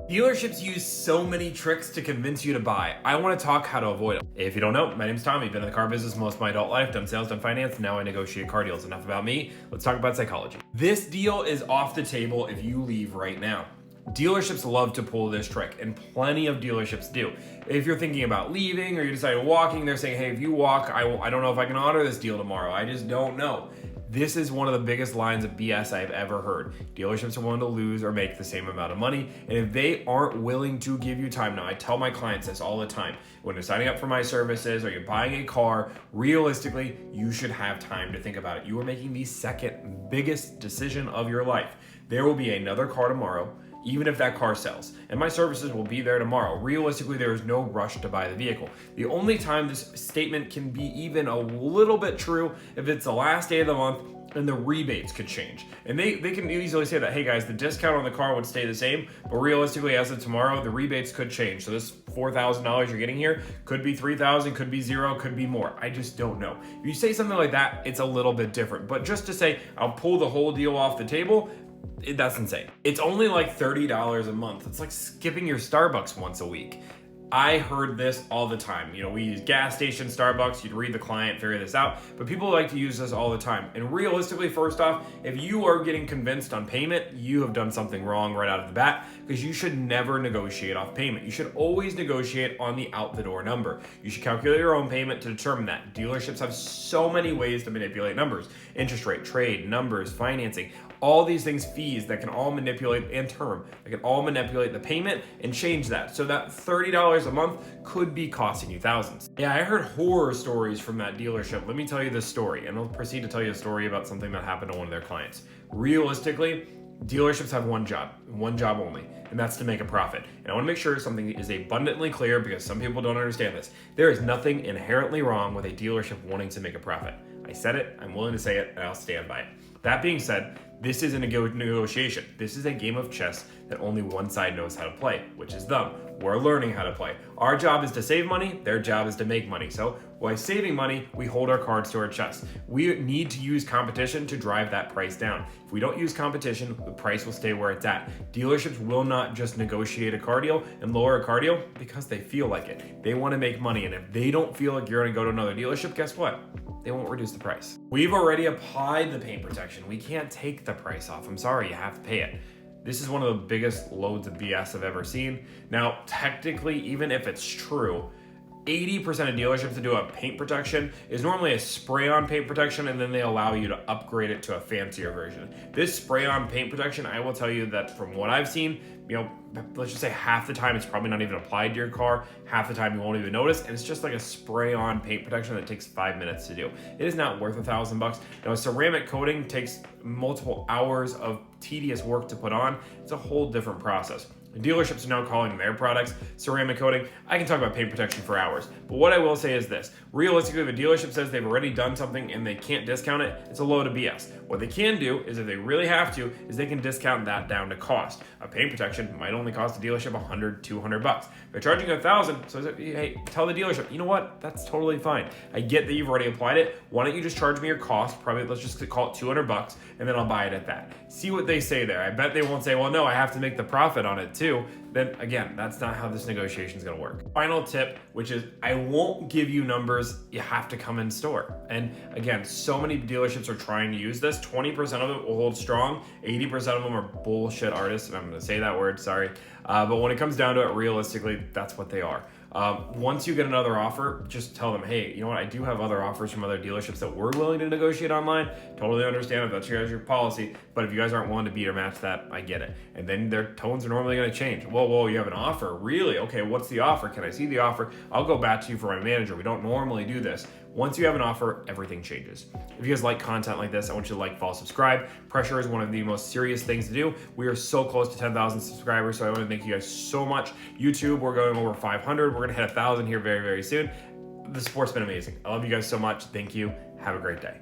Dealerships use so many tricks to convince you to buy. I want to talk how to avoid them. If you don't know, my name's Tommy. Been in the car business most of my adult life, done sales, done finance, now I negotiate car deals. Enough about me. Let's talk about psychology. This deal is off the table if you leave right now. Dealerships love to pull this trick, and plenty of dealerships do. If you're thinking about leaving or you decide walking, they're saying, hey, if you walk, I don't know if I can honor this deal tomorrow. I just don't know. This is one of the biggest lines of BS I've ever heard. Dealerships are willing to lose or make the same amount of money, and if they aren't willing to give you time, now I tell my clients this all the time, when you're signing up for my services or you're buying a car, realistically, you should have time to think about it. You are making the second biggest decision of your life. There will be another car tomorrow, even if that car sells, and my services will be there tomorrow. Realistically, there is no rush to buy the vehicle. The only time this statement can be even a little bit true if it's the last day of the month and the rebates could change. And they can easily say that, hey guys, the discount on the car would stay the same, but realistically, as of tomorrow, the rebates could change. So this $4,000 you're getting here could be $3,000, could be zero, could be more. I just don't know. If you say something like that, it's a little bit different. But just to say, I'll pull the whole deal off the table, that's insane. It's only like $30 a month. It's like skipping your Starbucks once a week. I heard this all the time. You know, we use gas station, Starbucks, you'd read the client, figure this out, but people like to use this all the time. And realistically, first off, if you are getting convinced on payment, you have done something wrong right out of the bat, because you should never negotiate off payment. You should always negotiate on the out the door number. You should calculate your own payment to determine that. Dealerships have so many ways to manipulate numbers: interest rate, trade, numbers, financing, all these things, fees that can all manipulate, and term, that can all manipulate the payment and change that. So that $30 a month could be costing you thousands. Yeah, I heard horror stories from that dealership. Let me tell you this story, and I'll proceed to tell you a story about something that happened to one of their clients. Realistically, dealerships have one job only, and that's to make a profit. And I want to make sure something is abundantly clear, because some people don't understand this. There is nothing inherently wrong with a dealership wanting to make a profit. I said it, I'm willing to say it, and I'll stand by it. That being said, this is a negotiation. This is a game of chess that only one side knows how to play, which is them. We're learning how to play. Our job is to save money, their job is to make money. So by saving money, we hold our cards to our chest. We need to use competition to drive that price down. If we don't use competition, the price will stay where it's at. Dealerships will not just negotiate a car deal and lower a car deal because they feel like it. They want to make money, and if they don't feel like you're going to go to another dealership, guess what? They won't reduce the price. We've already applied the paint protection. We can't take the price off. I'm sorry, you have to pay it. This is one of the biggest loads of BS I've ever seen. Now, technically, even if it's true, 80% of dealerships that do a paint protection is normally a spray-on paint protection, and then they allow you to upgrade it to a fancier version. This spray-on paint protection, I will tell you that from what I've seen, let's just say half the time it's probably not even applied to your car, half the time you won't even notice, and it's just like a spray-on paint protection that takes 5 minutes to do. It is not worth $1,000. Now, a ceramic coating takes multiple hours of tedious work to put on. It's a whole different process. Dealerships are now calling their products ceramic coating. I can talk about paint protection for hours, but what I will say is this. Realistically, if a dealership says they've already done something and they can't discount it, it's a load of BS. What they can do is, if they really have to, is they can discount that down to cost. A paint protection might only cost a dealership $100, $200. If they're charging $1,000, so hey, tell the dealership, you know what? That's totally fine. I get that you've already applied it. Why don't you just charge me your cost? Probably, let's just call it $200, and then I'll buy it at that. See what they say there. I bet they won't say, well, no, I have to make the profit on it too. Then again, that's not how this negotiation is going to work. Final tip, which is I won't give you numbers. You have to come in store. And again, so many dealerships are trying to use this. 20% of it will hold strong. 80% of them are bullshit artists. And I'm going to say that word, sorry. But when it comes down to it, realistically, that's what they are. Once you get another offer, just tell them, hey, you know what? I do have other offers from other dealerships that we're willing to negotiate online. Totally understand if that's your policy, but if you guys aren't willing to beat or match that, I get it. And then their tones are normally going to change. Whoa, you have an offer? Really? Okay, what's the offer? Can I see the offer? I'll go back to you for my manager. We don't normally do this. Once you have an offer, everything changes. If you guys like content like this, I want you to like, follow, subscribe. Pressure is one of the most serious things to do. We are so close to 10,000 subscribers, so I want to thank you guys so much. YouTube, we're going over 500. We're going to hit 1,000 here very, very soon. The support's been amazing. I love you guys so much. Thank you. Have a great day.